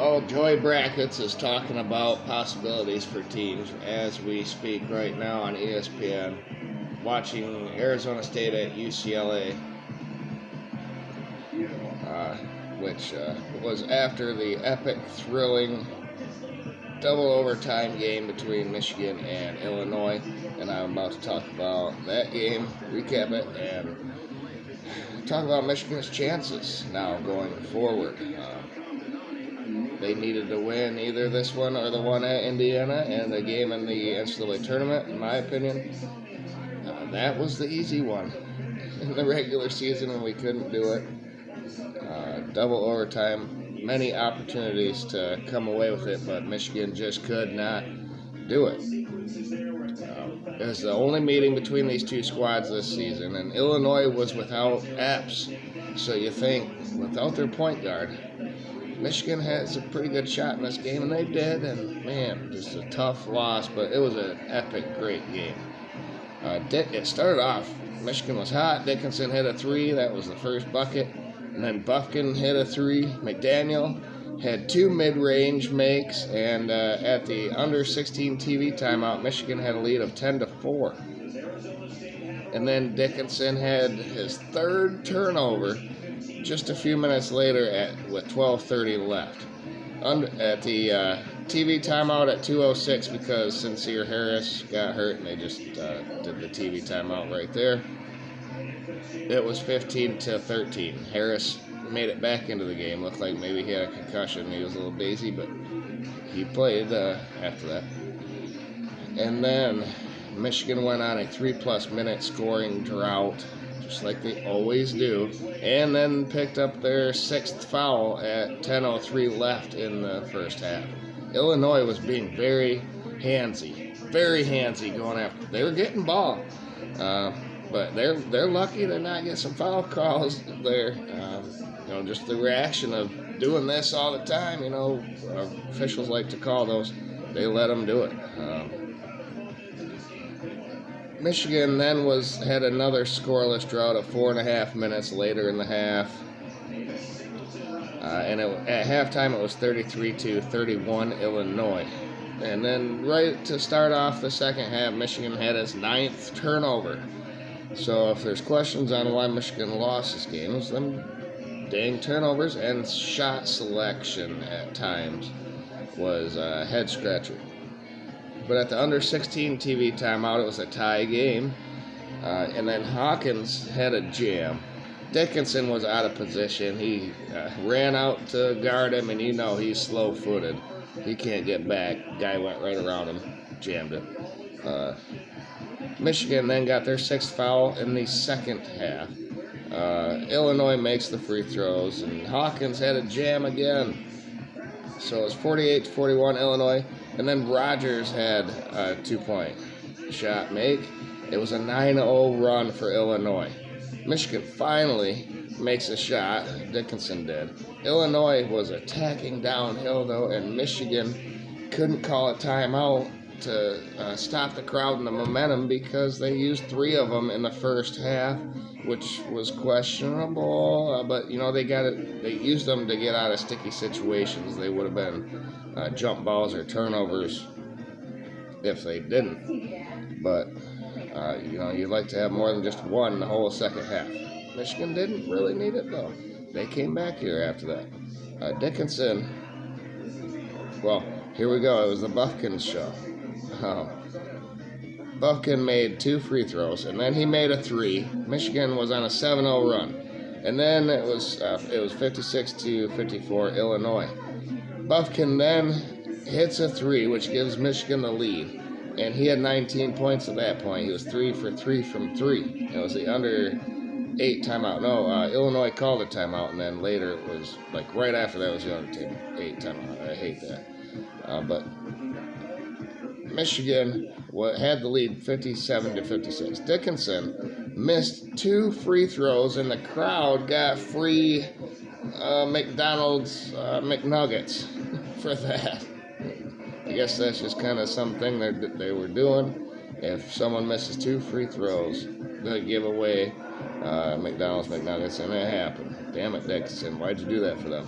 Oh, Joy Brackets is talking about possibilities for teams as we speak right now on ESPN, watching Arizona State at UCLA, uh, which was after the epic, thrilling double overtime game between Michigan and Illinois. And I'm about to talk about that game, recap it, and talk about Michigan's chances now going forward. They needed to win either this one or the one at Indiana, and the game in the NCAA tournament, in my opinion, that was the easy one in the regular season, and we couldn't do it. Double overtime, many opportunities to come away with it, but Michigan just could not do it. It was the only meeting between these two squads this season, and Illinois was without Epps, so you think, without their point guard, Michigan has a pretty good shot in this game, and they did, and man, just a tough loss, but it was an epic, great game. It started off, Michigan was hot, Dickinson hit a three, that was the first bucket, and then Buffkin hit a three, McDaniel had two mid-range makes, and at the under 16 TV timeout, Michigan had a lead of 10-4. And then Dickinson had his third turnover just a few minutes later with 12:30 left. At the TV timeout at 2:06 because Sincere Harris got hurt and they just did the TV timeout right there. It was 15-13. Harris made it back into the game. Looked like maybe he had a concussion. He was a little daisy, but he played after that. And then Michigan went on a 3+ minute scoring drought, just like they always do, and then picked up their sixth foul at 10:03 left in the first half. Illinois was being very handsy going after. They were getting ball, but they're lucky to not get some foul calls there. Just the reaction of doing this all the time. Officials like to call those. They let them do it. Michigan then had another scoreless drought of 4.5 minutes later in the half. And at halftime it was 33-31 Illinois. And then right to start off the second half, Michigan had its 9th turnover. So if there's questions on why Michigan lost this game, it was them dang turnovers, and shot selection at times was a head scratcher. But at the under 16 TV timeout, it was a tie game. And then Hawkins had a jam. Dickinson was out of position. He ran out to guard him, and he's slow-footed. He can't get back. Guy went right around him, jammed it. Michigan then got their 6th foul in the second half. Illinois makes the free throws, and Hawkins had a jam again. So it was 48-41 Illinois. And then Rogers had a 2-point shot make. It was a 9-0 run for Illinois. Michigan finally makes a shot. Dickinson did. Illinois was attacking downhill, though, and Michigan couldn't call a timeout to stop the crowd and the momentum because they used 3 of them in the first half, which was questionable. But they used them to get out of sticky situations. They would have been jump balls or turnovers if they didn't. But you'd like to have more than just one the whole second half. Michigan didn't really need it, though. They came back here after that. Dickinson, well, here we go. It was the Buffkin show. Buffkin made 2 free throws, and then he made a 3. Michigan was on a 7-0 run, and then it was 56-54 Illinois. Buffkin then hits a 3, which gives Michigan the lead, and he had 19 points at that point. He was 3 for 3 from 3. It was the under 8 timeout. No, Illinois called a timeout, and then later it was right after that was the under 8 timeout. I hate that, but Michigan had the lead 57-56. Dickinson missed 2 free throws, and the crowd got free McDonald's McNuggets for that. I guess that's just kind of something they were doing. If someone misses 2 free throws, they give away McDonald's McNuggets, and it happened. Damn it, Dickinson, why'd you do that for them?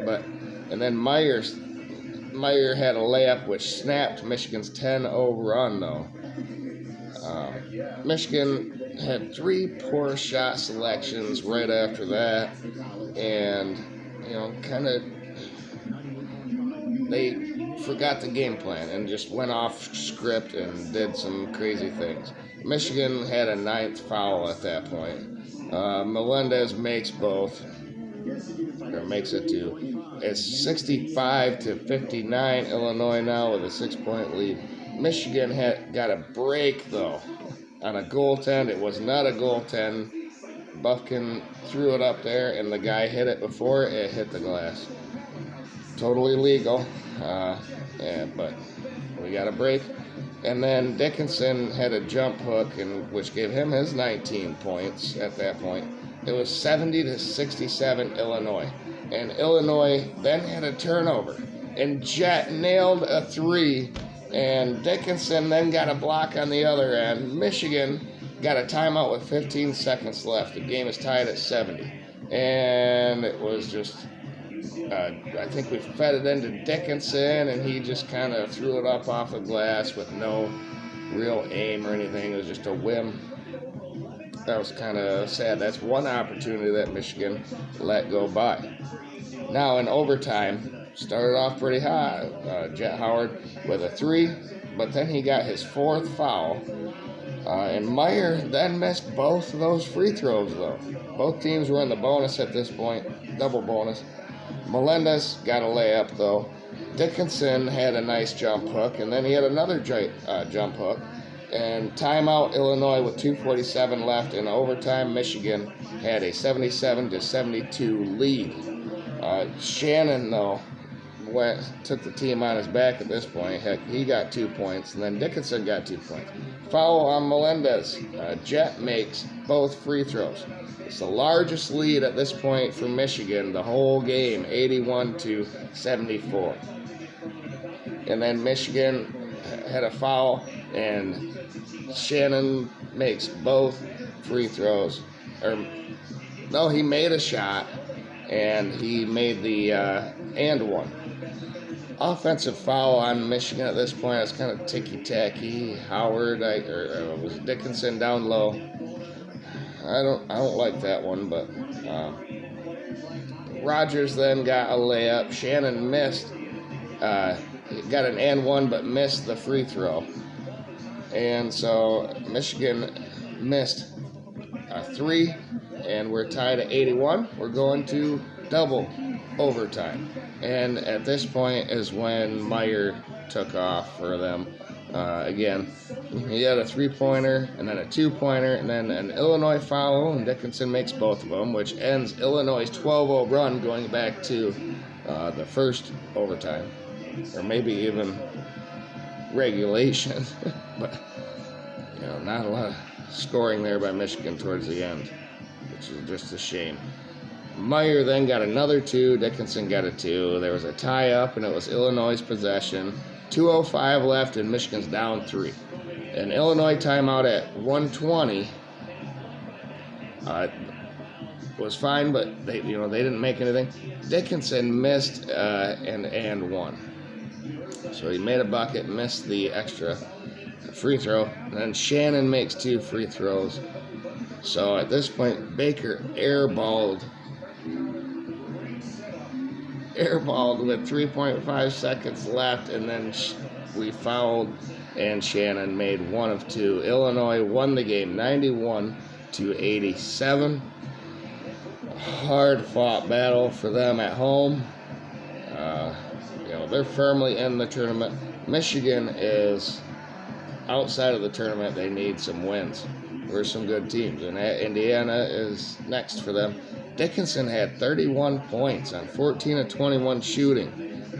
But And then Meyer had a layup which snapped Michigan's 10-0 run, though. Michigan had 3 poor shot selections right after that, and kind of they forgot the game plan and just went off script and did some crazy things. Michigan had a 9th foul at that point. Melendez makes both, or makes it 2. It's 65-59 Illinois now with a 6-point lead. Michigan got a break, though, on a goaltend. It was not a goaltend. Buffkin threw it up there, and the guy hit it before it hit the glass. Totally legal, but we got a break. And then Dickinson had a jump hook, which gave him his 19 points at that point. It was 70-67 Illinois. And Illinois then had a turnover. And Jet nailed a 3. And Dickinson then got a block on the other end. Michigan got a timeout with 15 seconds left. The game is tied at 70. And it was just, I think we fed it into Dickinson, and he just kind of threw it up off the glass with no real aim or anything. It was just a whim. That was kind of sad. That's one opportunity that Michigan let go by. Now in overtime, started off pretty hot. Jet Howard with a 3, but then he got his 4th foul. And Meyer then missed both of those free throws, though. Both teams were in the bonus at this point, double bonus. Melendez got a layup, though. Dickinson had a nice jump hook, and then he had another jump hook. And timeout Illinois with 2:47 left. In overtime, Michigan had a 77-72 lead. Shannon, though, took the team on his back at this point. Heck, he got 2 points, and then Dickinson got 2 points. Foul on Melendez. Jet makes both free throws. It's the largest lead at this point for Michigan the whole game, 81-74. And then Michigan had a foul, and Shannon makes both free throws. No, he made a shot, and he made the and one. Offensive foul on Michigan at this point. It's kind of ticky-tacky. Howard, or was Dickinson down low? I don't like that one, but Rogers then got a layup. Shannon missed. Got an and one, but missed the free throw. And so Michigan missed a 3, and we're tied at 81. We're going to double overtime. And at this point is when Meyer took off for them. Again, he had a 3-pointer, and then a 2-pointer, and then an Illinois foul, and Dickinson makes both of them, which ends Illinois' 12-0 run going back to the first overtime, or maybe even regulation. But not a lot of scoring there by Michigan towards the end, which is just a shame. Meyer then got another 2. Dickinson got a 2. There was a tie-up, and it was Illinois' possession. 2:05 left, and Michigan's down 3. An Illinois timeout at 1:20 was fine, but they didn't make anything. Dickinson missed and one. So he made a bucket, missed the extra free throw, and then Shannon makes 2 free throws. So at this point, Baker airballed with 3.5 seconds left, and then we fouled, and Shannon made 1 of 2. Illinois won the game 91-87. Hard-fought battle for them at home. They're firmly in the tournament. Michigan is outside of the tournament. They need some wins. There's some good teams, and Indiana is next for them. Dickinson had 31 points on 14 of 21 shooting.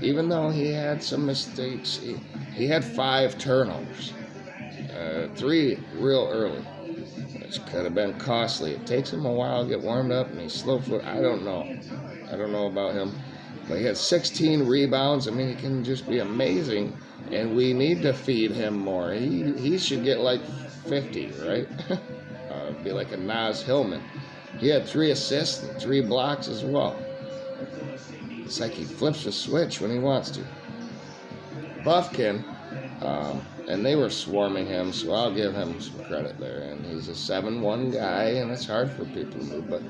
Even though he had some mistakes, he had 5 turnovers, 3 real early, which could have been costly. It takes him a while to get warmed up, and he's slow foot. I don't know about him, but he had 16 rebounds. I mean, he can just be amazing, and we need to feed him more. He should get like 50, right? Be like a Naz Hillman. He had 3 assists and 3 blocks as well. It's like he flips a switch when he wants to. Buffkin, and they were swarming him, so I'll give him some credit there. And he's a 7-1 guy, and it's hard for people to move, but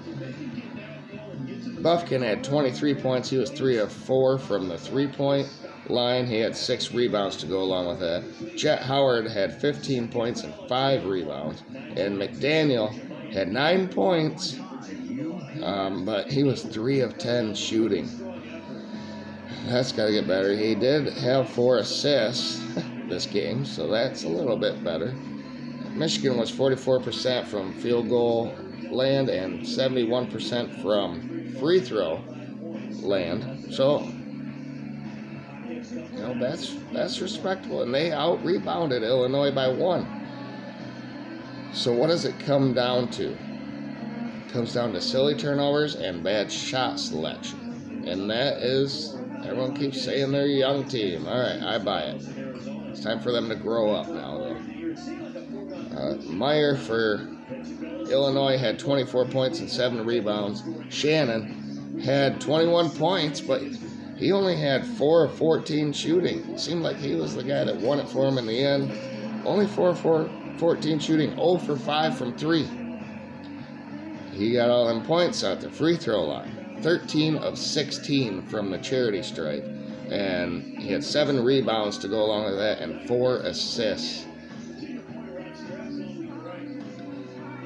Buffkin had 23 points. He was 3 of 4 from the 3-point line. He had 6 rebounds to go along with that. Jet Howard had 15 points and 5 rebounds. And McDaniel had 9 points, but he was 3 of 10 shooting. That's got to get better. He did have 4 assists this game, so that's a little bit better. Michigan was 44% from field goal land and 71% from free throw land. So, that's respectable, and they out-rebounded Illinois by 1. So what does it come down to? It comes down to silly turnovers and bad shot selection. And that is, everyone keeps saying they're a young team. All right, I buy it. It's time for them to grow up now, though. Meyer for Illinois had 24 points and 7 rebounds. Shannon had 21 points, but he only had 4 of 14 shooting. It seemed like he was the guy that won it for him in the end. Only 4 of 14 shooting, 0 for 5 from 3. He got all them points at the free throw line. 13 of 16 from the charity stripe. And he had 7 rebounds to go along with that and 4 assists.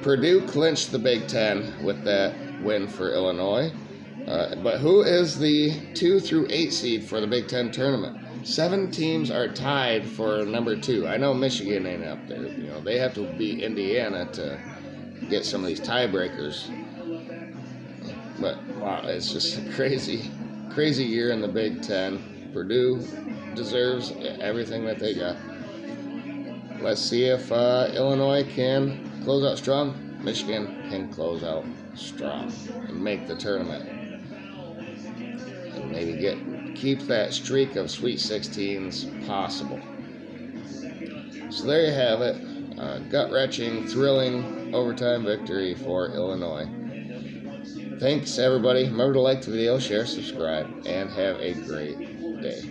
Purdue clinched the Big Ten with that win for Illinois. But who is the 2 through 8 seed for the Big Ten tournament? 7 teams are tied for number 2. I know Michigan ain't up there. They have to beat Indiana to get some of these tiebreakers. But wow, it's just a crazy year in the Big Ten. Purdue deserves everything that they got. Let's see if Illinois can close out strong. Michigan can close out strong and make the tournament. And maybe keep that streak of Sweet 16s possible. So there you have it. Gut-wrenching, thrilling overtime victory for Illinois. Thanks, everybody. Remember to like the video, share, subscribe, and have a great day.